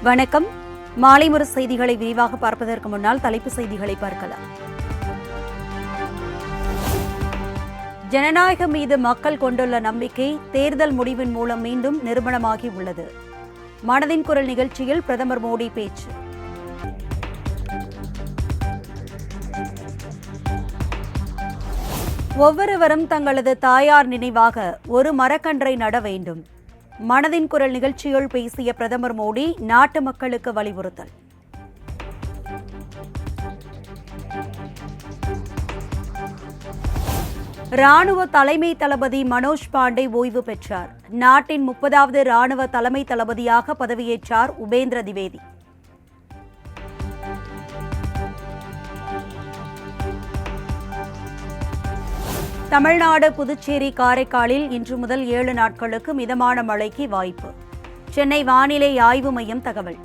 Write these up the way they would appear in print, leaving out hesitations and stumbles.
வணக்கம். மாலை முரசு செய்திகளை விரிவாக பார்ப்பதற்கு முன்னால் தலைப்புச் செய்திகளை பார்க்கலாம். ஜனநாயகம் மீது மக்கள் கொண்டுள்ள நம்பிக்கை தேர்தல் முடிவின் மூலம் மீண்டும் நிரூபணமாகி உள்ளது. மனதின் குரல் நிகழ்ச்சியில் பிரதமர் மோடி பேச்சு. ஒவ்வொருவரும் தங்களது தாயார் நினைவாக ஒரு மரக்கன்றை நட வேண்டும். மனதின் குரல் நிகழ்ச்சியில் பேசிய பிரதமர் மோடி நாட்டு மக்களுக்கு வலியுறுத்தல். ராணுவ தலைமை தளபதி மனோஜ் பாண்டே ஓய்வு பெற்றார். நாட்டின் 30வது ராணுவ தலைமை தளபதியாக பதவியேற்றார் உபேந்திர திவேதி. தமிழ்நாடு, புதுச்சேரி, காரைக்காலில் இன்று முதல் 7 நாட்களுக்கு மிதமான மழைக்கு வாய்ப்பு. சென்னை வானிலை ஆய்வு மையம் தகவல்.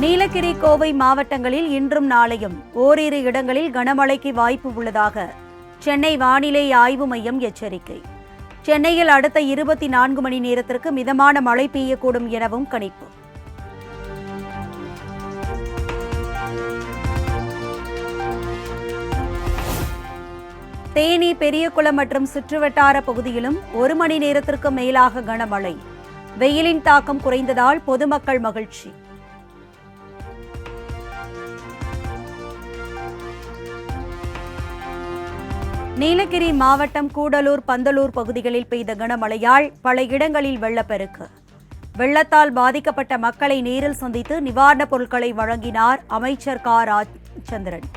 நீலகிரி, கோவை மாவட்டங்களில் இன்றும் நாளையும் ஓரிரு இடங்களில் கனமழைக்கு வாய்ப்பு உள்ளதாக சென்னை வானிலை ஆய்வு மையம் எச்சரிக்கை. சென்னையில் அடுத்த 24 மணி நேரத்திற்கு மிதமான மழை பெய்யக்கூடும் எனவும் கணிப்பு. தேனி, பெரியகுளம் மற்றும் சுற்றுவட்டார பகுதியிலும் 1 மணி நேரத்திற்கு மேலாக கனமழை. வெயிலின் தாக்கம் குறைந்ததால் பொதுமக்கள் மகிழ்ச்சி. நீலகிரி மாவட்டம் கூடலூர், பந்தலூர் பகுதிகளில் பெய்த கனமழையால் பல இடங்களில் வெள்ளப்பெருக்கு. வெள்ளத்தால் பாதிக்கப்பட்ட மக்களை நேரில் சந்தித்து நிவாரணப் பொருட்களை வழங்கினார் அமைச்சர் க. ராஜச்சந்திரன்.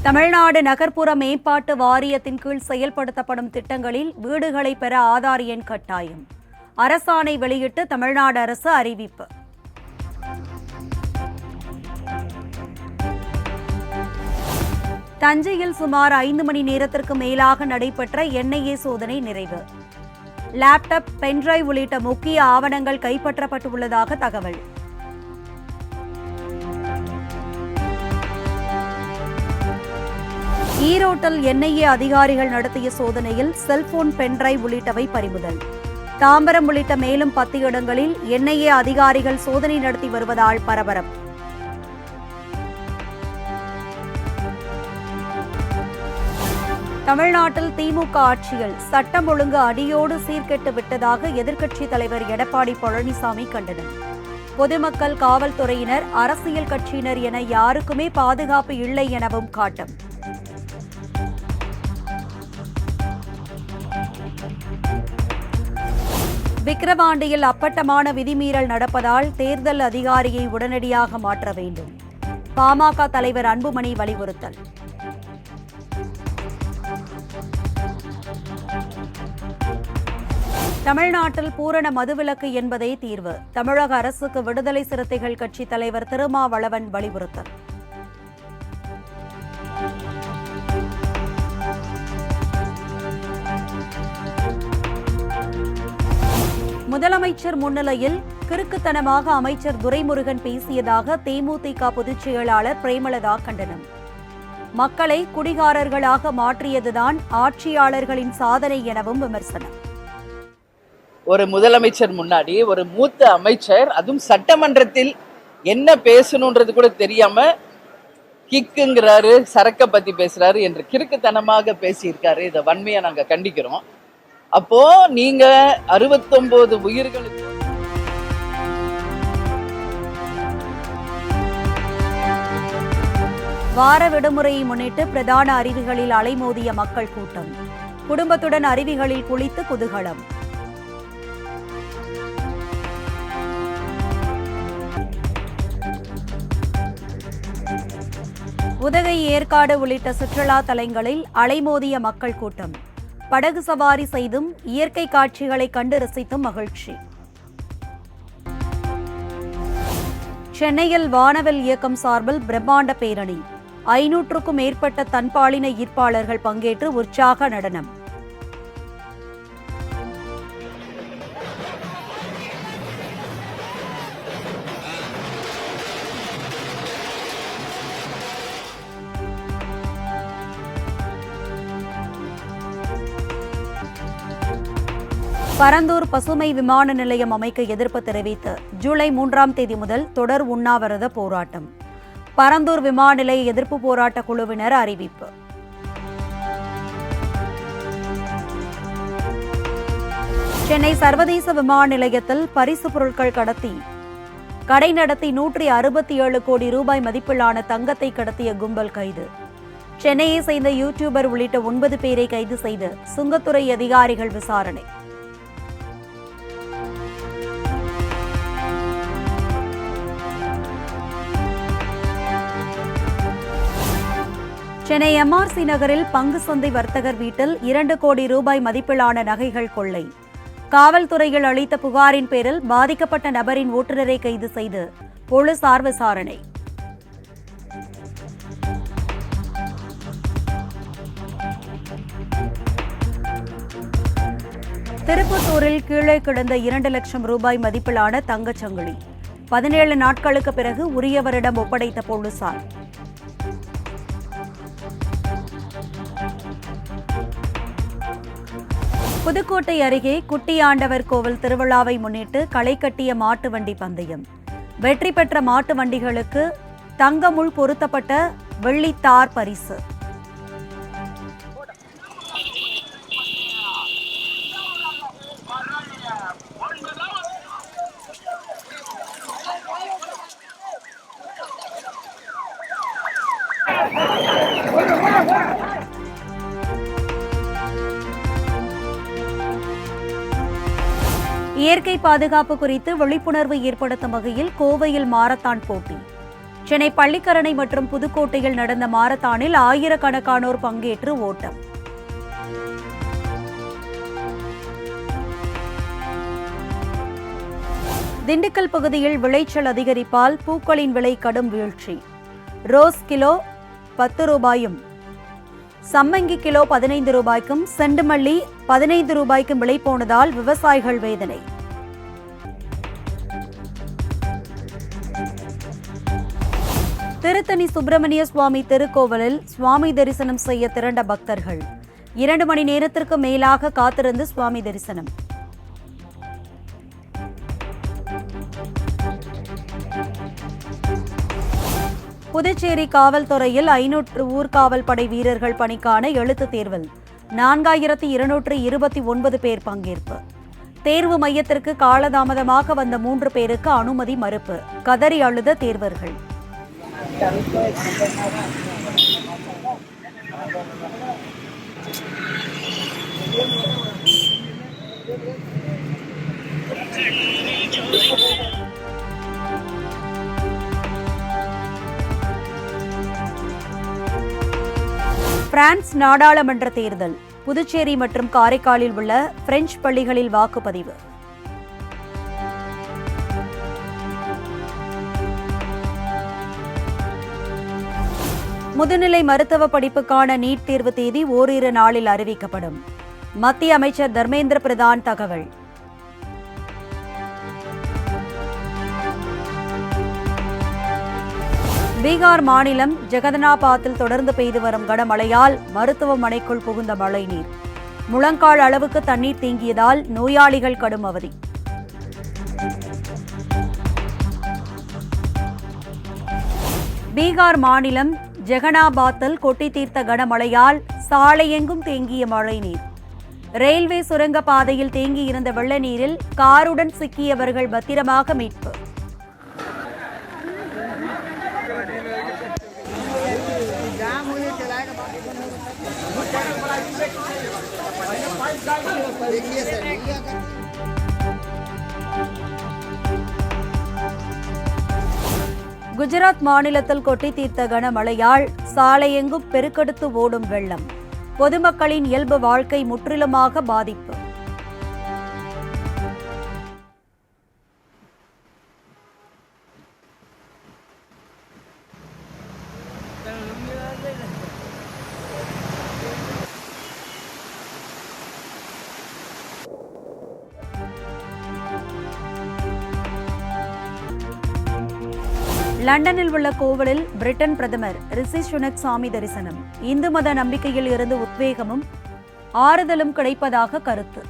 தமிழ்நாடு நகர்ப்புற மேம்பாட்டு வாரியத்தின் கீழ் செயல்படுத்தப்படும் திட்டங்களில் வீடுகளை பெற ஆதார் எண் கட்டாயம். அரசாணை வெளியிட்டு தமிழ்நாடு அரசு அறிவிப்பு. தஞ்சையில் சுமார் 5 மணி நேரத்திற்கு மேலாக நடைபெற்ற என்ஐஏ சோதனை நிறைவு. லேப்டாப், பென்டிரைவ் உள்ளிட்ட முக்கிய ஆவணங்கள் கைப்பற்றப்பட்டுள்ளதாக தகவல். ஈரோட்டில் என்ஐஏ அதிகாரிகள் நடத்திய சோதனையில் செல்போன், பென்டிரைவ் உள்ளிட்டவை பறிமுதல். தாம்பரம் உள்ளிட்ட மேலும் 10 இடங்களில் என்ஐஏ அதிகாரிகள் சோதனை நடத்தி வருவதால் பரபரப்பு. தமிழ்நாட்டில் திமுக ஆட்சியில் சட்டம் ஒழுங்கு அடியோடு சீர்கெட்டு விட்டதாக எதிர்க்கட்சித் தலைவர் எடப்பாடி பழனிசாமி கண்டனம். பொதுமக்கள், காவல்துறையினர், அரசியல் கட்சியினர் என யாருக்குமே பாதுகாப்பு இல்லை எனவும் காட்டம். விக்கிரவாண்டியில் அப்பட்டமான விதிமீறல் நடப்பதால் தேர்தல் அதிகாரியை உடனடியாக மாற்ற வேண்டும். பாமக தலைவர் அன்புமணி வலியுறுத்தல். தமிழ்நாட்டில் பூரண மதுவிலக்கு என்பதே தீர்வு. தமிழக அரசுக்கு விடுதலை சிறுத்தைகள் கட்சி தலைவர் திருமாவளவன் வலியுறுத்தல். முதலமைச்சர் முன்னிலையில் கிறுக்குத்தனமாக அமைச்சர் துரைமுருகன் பேசியதாக தேமுதிக பொதுச் செயலாளர் பிரேமலதா கண்டனம். மக்களை குடிகாரர்களாக மாற்றியதுதான் ஆட்சியாளர்களின் சாதனை எனவும் விமர்சனம். ஒரு முதலமைச்சர் முன்னாடி ஒரு மூத்த அமைச்சர், அதுவும் சட்டமன்றத்தில் என்ன பேசணுன்றது கூட தெரியாம கிக்குங்கிறாரு, சரக்க பத்தி பேசுறாரு என்று கிறுக்குத்தனமாக பேசியிருக்காரு. இதை வன்மையா நாங்க கண்டிக்கிறோம். அப்போ நீங்க 69 உயிர்களுக்கு வார விடுமுறையை முன்னிட்டு பிரதான அருவிகளில் அலைமோதிய மக்கள் கூட்டம். குடும்பத்துடன் அருவிகளில் குளித்து குதூகலம். உதகை, ஏற்காடு உள்ளிட்ட சுற்றுலா தலங்களில் அலைமோதிய மக்கள் கூட்டம். படகு சவாரி செய்தும் இயற்கை காட்சிகளை கண்டு ரசித்தும் மகிழ்ச்சி. சென்னையில் வானவில் இயக்கம் சார்பில் பிரம்மாண்ட பேரணி. 500க்கும் மேற்பட்ட தன்பாலின ஈர்ப்பாளர்கள் பங்கேற்று உற்சாக நடனம். பரந்தூர் பசுமை விமான நிலையம் அமைக்க எதிர்ப்பு தெரிவித்து ஜூலை 3ஆம் தேதி முதல் தொடர் உண்ணாவிரத போராட்டம். பரந்தூர் விமான நிலைய எதிர்ப்பு போராட்ட குழுவினர் அறிவிப்பு. சென்னை சர்வதேச விமான நிலையத்தில் பரிசு பொருட்கள் கடை நடத்தி 167 கோடி ரூபாய் மதிப்பிலான தங்கத்தை கடத்திய கும்பல் கைது. சென்னையை சேர்ந்த யூடியூபர் உள்ளிட்ட 9 பேரை கைது செய்து சுங்கத்துறை அதிகாரிகள் விசாரணை. சென்னை எம்ஆர்சி நகரில் பங்கு சந்தை வர்த்தகர் வீட்டில் 2 கோடி ரூபாய் மதிப்பிலான நகைகள் கொள்ளை. காவல்துறையில் அளித்த புகாரின் பேரில் பாதிக்கப்பட்ட நபரின் ஓட்டுநரை கைது செய்து போலீசார் விசாரணை. திருப்பத்தூரில் கீழே கிடந்த 2 லட்சம் ரூபாய் மதிப்பிலான தங்கச்சங்கிலி 17 நாட்களுக்கு பிறகு உரியவரிடம் ஒப்படைத்த போலீசார். புதுக்கோட்டை அருகே குட்டியாண்டவர் கோவில் திருவிழாவை முன்னிட்டு களை கட்டிய மாட்டு வண்டி பந்தயம். வெற்றி பெற்ற மாட்டு வண்டிகளுக்கு தங்கமுள் பொருத்தப்பட்ட வெள்ளித்தார் பரிசு. இயற்கை பாதுகாப்பு குறித்து விழிப்புணர்வு ஏற்படுத்தும் வகையில் கோவையில் மாரத்தான் போட்டி. சென்னை பள்ளிக்கரணை மற்றும் புதுக்கோட்டையில் நடந்த மாரத்தானில் ஆயிரக்கணக்கானோர் பங்கேற்று ஓட்டம். திண்டுக்கல் பகுதியில் விளைச்சல் அதிகரிப்பால் பூக்களின் விலை கடும் வீழ்ச்சி. ரோஸ் கிலோ 10 ரூபாயும், சம்மங்கி கிலோ 15 ரூபாய்க்கும், செண்டுமல்லி 15 ரூபாய்க்கும் விலை போனதால் விவசாயிகள் வேதனை. திருத்தணி சுப்பிரமணிய சுவாமி திருக்கோவிலில் சுவாமி தரிசனம் செய்ய திரண்ட பக்தர்கள் 2 மணி நேரத்திற்கு மேலாக காத்திருந்து சுவாமி தரிசனம். புதுச்சேரி காவல்துறையில் 500 ஊர்காவல் படை வீரர்கள் பணிக்கான எழுத்துத் தேர்வில் 4229 பேர் பங்கேற்பு. தேர்வு மையத்திற்கு காலதாமதமாக வந்த 3 பேருக்கு அனுமதி மறுப்பு. கதறி அழுத தேர்வர்கள். பிரான்ஸ் நாடாளுமன்ற தேர்தல். புதுச்சேரி மற்றும் காரைக்காலில் உள்ள பிரெஞ்சு பள்ளிகளில் வாக்குப்பதிவு. முதுநிலை மருத்துவ படிப்புக்கான நீட் தேர்வு தேதி ஓரிரு நாளில் அறிவிக்கப்படும். மத்திய அமைச்சர் தர்மேந்திர பிரதான் தகவல். பீகார் மாநிலம் ஜெகதனாபாத்தில் தொடர்ந்து பெய்து வரும் கனமழையால் மருத்துவமனைக்குள் புகுந்த மழைநீர். முழங்கால் அளவுக்கு தண்ணீர் தேங்கியதால் நோயாளிகள் கடும் அவதி. பீகார் மாநிலம் ஜெகனாபாத்தில் கொட்டி தீர்த்த கனமழையால் சாலையெங்கும் தேங்கிய மழைநீர். ரயில்வே சுரங்க பாதையில் தேங்கியிருந்த வெள்ள நீரில் காருடன் சிக்கியவர்கள் பத்திரமாக மீட்பு. குஜராத் மாநிலத்தில் கொட்டி தீர்த்த கனமழையால் சாலையெங்கும் பெருக்கெடுத்து ஓடும் வெள்ளம். பொதுமக்களின் இயல்பு வாழ்க்கை முற்றிலுமாக பாதிப்பு. லண்டனில் உள்ள கோவிலில் பிரிட்டன் பிரதமர் ரிஷி சுனக் சாமி தரிசனம். இந்து மத நம்பிக்கையில் இருந்து உத்வேகமும் ஆறுதலும் கிடைப்பதாக கருத்து.